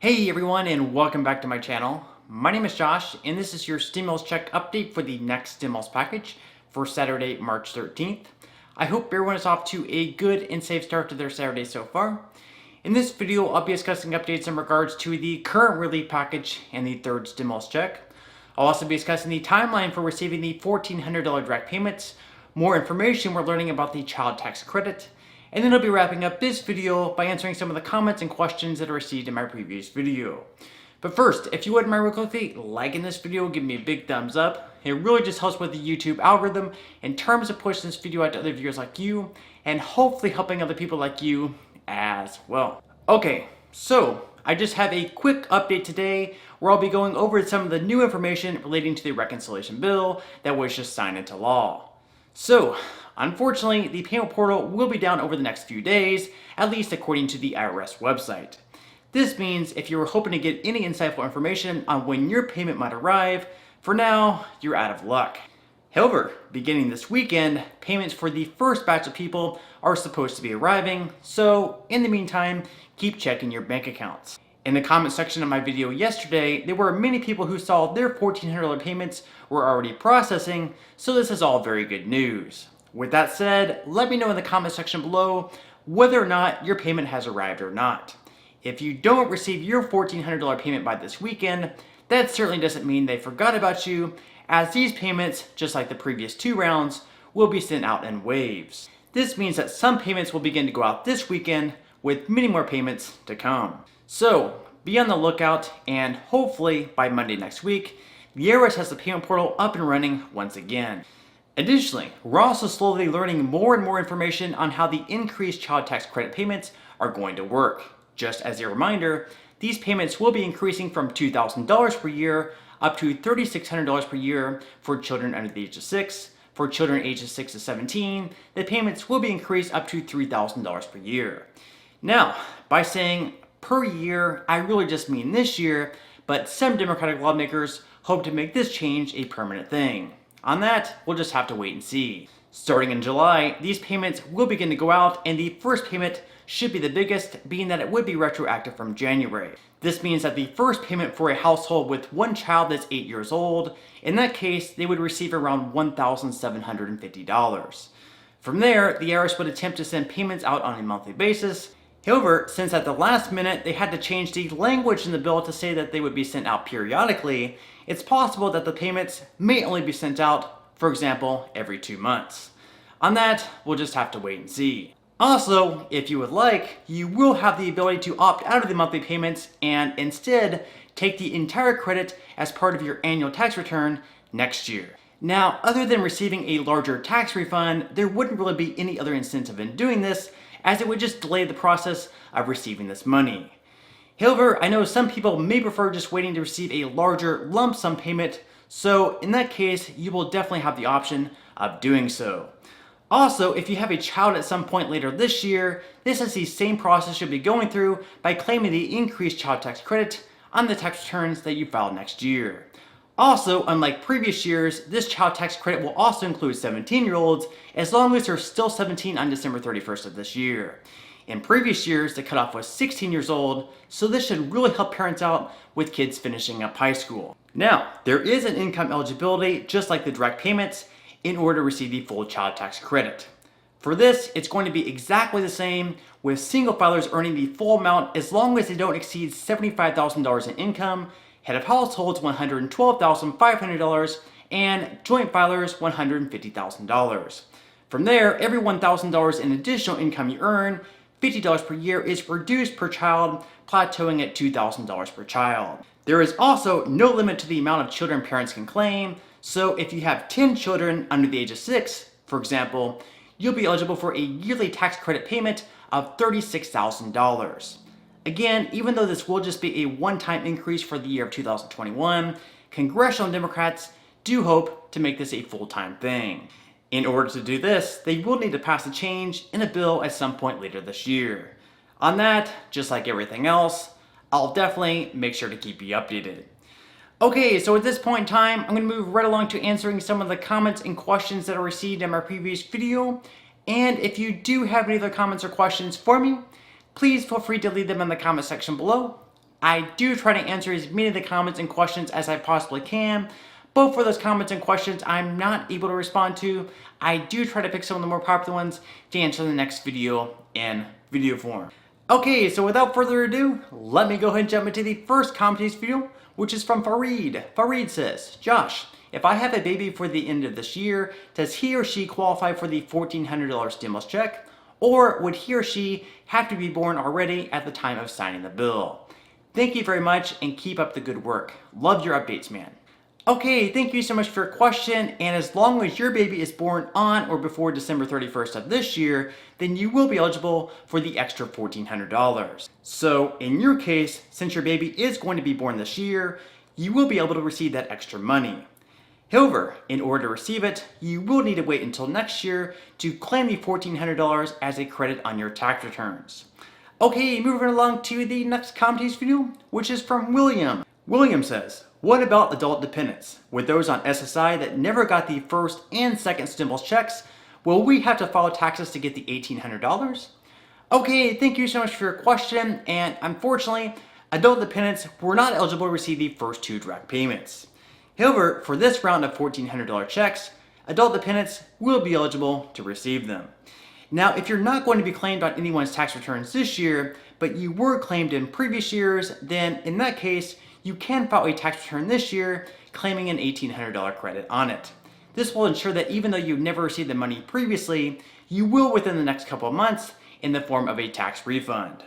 Hey everyone, and welcome back to my channel. My name is Josh, and this is your stimulus check update for the next stimulus package for Saturday, March 13th. I hope everyone is off to a good and safe start to their Saturday so far. In this video, I'll be discussing updates in regards to the current relief package and the third stimulus check. I'll also be discussing the timeline for receiving the $1,400 direct payments, more information we're learning about the child tax credit, and then I'll be wrapping up this video by answering some of the comments and questions that I received in my previous video. But first, if you wouldn't mind real quickly liking this video, give me a big thumbs up. It really just helps with the YouTube algorithm in terms of pushing this video out to other viewers like you, and hopefully helping other people like you as well. Okay, so I just have a quick update today where I'll be going over some of the new information relating to the reconciliation bill that was just signed into law. So, unfortunately, the payment portal will be down over the next few days, at least according to the IRS website. This means if you were hoping to get any insightful information on when your payment might arrive, for now, you're out of luck. However, beginning this weekend, payments for the first batch of people are supposed to be arriving, so in the meantime, keep checking your bank accounts. In the comment section of my video yesterday, there were many people who saw their $1,400 payments were already processing, so this is all very good news. With that said, let me know in the comment section below whether or not your payment has arrived or not. If you don't receive your $1,400 payment by this weekend, that certainly doesn't mean they forgot about you, as these payments, just like the previous two rounds, will be sent out in waves. This means that some payments will begin to go out this weekend, with many more payments to come. So, be on the lookout, and hopefully by Monday next week, the IRS has the payment portal up and running once again. Additionally, we're also slowly learning more and more information on how the increased child tax credit payments are going to work. Just as a reminder, these payments will be increasing from $2,000 per year up to $3,600 per year for children under the age of 6. For children ages 6 to 17, the payments will be increased up to $3,000 per year. Now, by saying per year, I really just mean this year, but some Democratic lawmakers hope to make this change a permanent thing. On that, we'll just have to wait and see. Starting in July, these payments will begin to go out, and the first payment should be the biggest, being that it would be retroactive from January. This means that the first payment for a household with one child that's 8 years old, in that case, they would receive around $1,750. From there, the IRS would attempt to send payments out on a monthly basis. However, since at the last minute they had to change the language in the bill to say that they would be sent out periodically, it's possible that the payments may only be sent out, for example, every 2 months. On that, we'll just have to wait and see. Also, if you would like, you will have the ability to opt out of the monthly payments and instead take the entire credit as part of your annual tax return next year. Now, other than receiving a larger tax refund, there wouldn't really be any other incentive in doing this, as it would just delay the process of receiving this money. However, I know some people may prefer just waiting to receive a larger lump sum payment, so in that case, you will definitely have the option of doing so. Also, if you have a child at some point later this year, this is the same process you'll be going through by claiming the increased child tax credit on the tax returns that you file next year. Also, unlike previous years, this child tax credit will also include 17-year-olds as long as they're still 17 on December 31st of this year. In previous years, the cutoff was 16 years old, so this should really help parents out with kids finishing up high school. Now, there is an income eligibility, just like the direct payments, in order to receive the full child tax credit. For this, it's going to be exactly the same, with single filers earning the full amount as long as they don't exceed $75,000 in income, head of households $112,500, and joint filers $150,000. From there, every $1,000 in additional income you earn, $50 per year is reduced per child, plateauing at $2,000 per child. There is also no limit to the amount of children parents can claim, so if you have 10 children under the age of 6, for example, you'll be eligible for a yearly tax credit payment of $36,000. Again, even though this will just be a one-time increase for the year of 2021, congressional Democrats do hope to make this a full-time thing. In order to do this, they will need to pass a change in a bill at some point later this year. On that, just like everything else, I'll definitely make sure to keep you updated. Okay, so at this point in time, I'm going to move right along to answering some of the comments and questions that I received in my previous video. And if you do have any other comments or questions for me, please feel free to leave them in the comment section below. I do try to answer as many of the comments and questions as I possibly can, but for those comments and questions I'm not able to respond to, I do try to pick some of the more popular ones to answer in the next video in video form. Okay, so without further ado, let me go ahead and jump into the first comment video, which is from Fareed. Fareed says, Josh, if I have a baby for the end of this year, does he or she qualify for the $1,400 stimulus check? Or would he or she have to be born already at the time of signing the bill? Thank you very much and keep up the good work. Love your updates, man. Okay, thank you so much for your question, and as long as your baby is born on or before December 31st of this year, then you will be eligible for the extra $1,400. So in your case, since your baby is going to be born this year, you will be able to receive that extra money. However, in order to receive it, you will need to wait until next year to claim the $1,400 as a credit on your tax returns. Okay, moving along to the next comment video, which is from William. William says, what about adult dependents? With those on SSI that never got the first and second stimulus checks, will we have to file taxes to get the $1,800? Okay, thank you so much for your question, and unfortunately, adult dependents were not eligible to receive the first two direct payments. However, for this round of $1,400 checks, adult dependents will be eligible to receive them. Now, if you're not going to be claimed on anyone's tax returns this year, but you were claimed in previous years, then in that case, you can file a tax return this year claiming an $1,800 credit on it. This will ensure that even though you've never received the money previously, you will within the next couple of months in the form of a tax refund.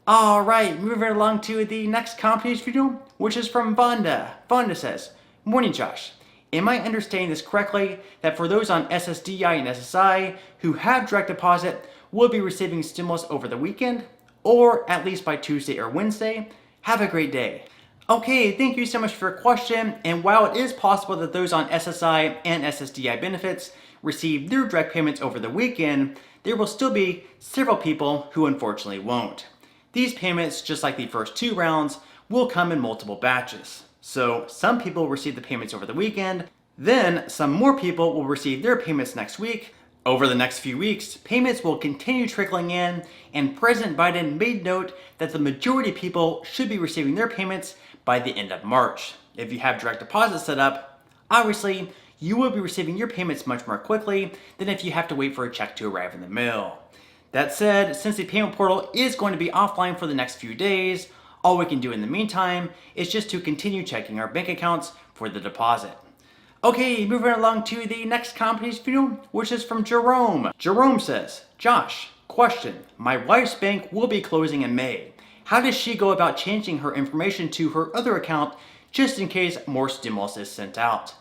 Alright, moving along to the next comment video, which is from Vonda. Vonda says, Morning Josh, am I understanding this correctly that for those on SSDI and SSI who have direct deposit will be receiving stimulus over the weekend, or at least by Tuesday or Wednesday? Have a great day. Okay, thank you so much for your question, and while it is possible that those on SSI and SSDI benefits receive their direct payments over the weekend, there will still be several people who unfortunately won't. These payments, just like the first two rounds, will come in multiple batches. So some people will receive the payments over the weekend, then some more people will receive their payments next week. Over the next few weeks, payments will continue trickling in, and President Biden made note that the majority of people should be receiving their payments by the end of March. If you have direct deposit set up, obviously you will be receiving your payments much more quickly than if you have to wait for a check to arrive in the mail. That said, since the payment portal is going to be offline for the next few days, all we can do in the meantime is just to continue checking our bank accounts for the deposit. Okay, moving along to the next comment video, which is from Jerome. Jerome says, Josh, question, my wife's bank will be closing in May. How does she go about changing her information to her other account just in case more stimulus is sent out?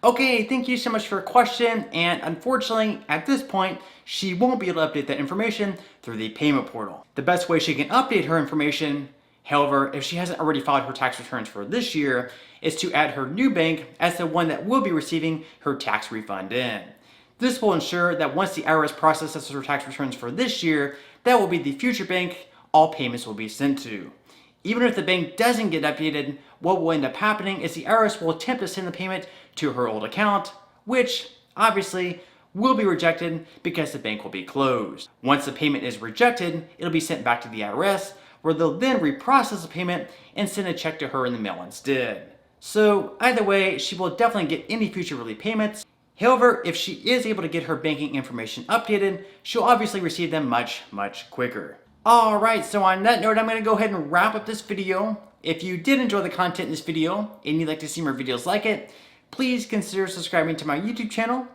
Okay, thank you so much for your question, and unfortunately, at this point, she won't be able to update that information through the payment portal. The best way she can update her information, however, if she hasn't already filed her tax returns for this year, is to add her new bank as the one that will be receiving her tax refund in. This will ensure that once the IRS processes her tax returns for this year, that will be the future bank all payments will be sent to. Even if the bank doesn't get updated, what will end up happening is the IRS will attempt to send the payment to her old account, which obviously will be rejected because the bank will be closed. Once the payment is rejected, it'll be sent back to the IRS, where they'll then reprocess the payment and send a check to her in the mail instead. So either way, she will definitely get any future relief payments. However, if she is able to get her banking information updated, she'll obviously receive them much quicker. Alright, so on that note, I'm going to go ahead and wrap up this video. If you did enjoy the content in this video and you'd like to see more videos like it, please consider subscribing to my YouTube channel.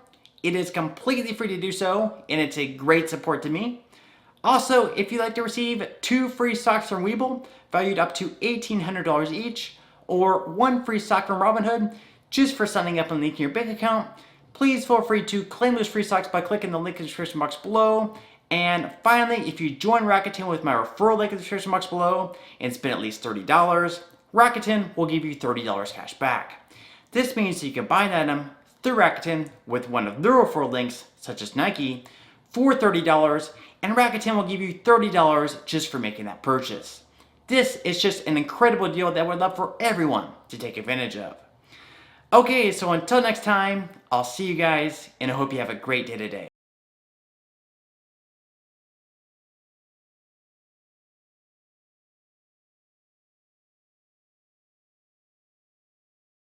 It is completely free to do so, and it's a great support to me. Also, if you'd like to receive 2 free stocks from Webull, valued up to $1,800 each, or 1 free stock from Robinhood, just for signing up and linking your bank account, please feel free to claim those free stocks by clicking the link in the description box below. And finally, if you join Rakuten with my referral link in the description box below and spend at least $30, Rakuten will give you $30 cash back. This means that you can buy an item through Rakuten with one of their referral links, such as Nike, for $30, and Rakuten will give you $30 just for making that purchase. This is just an incredible deal that I would love for everyone to take advantage of. Okay, so until next time, I'll see you guys, and I hope you have a great day today.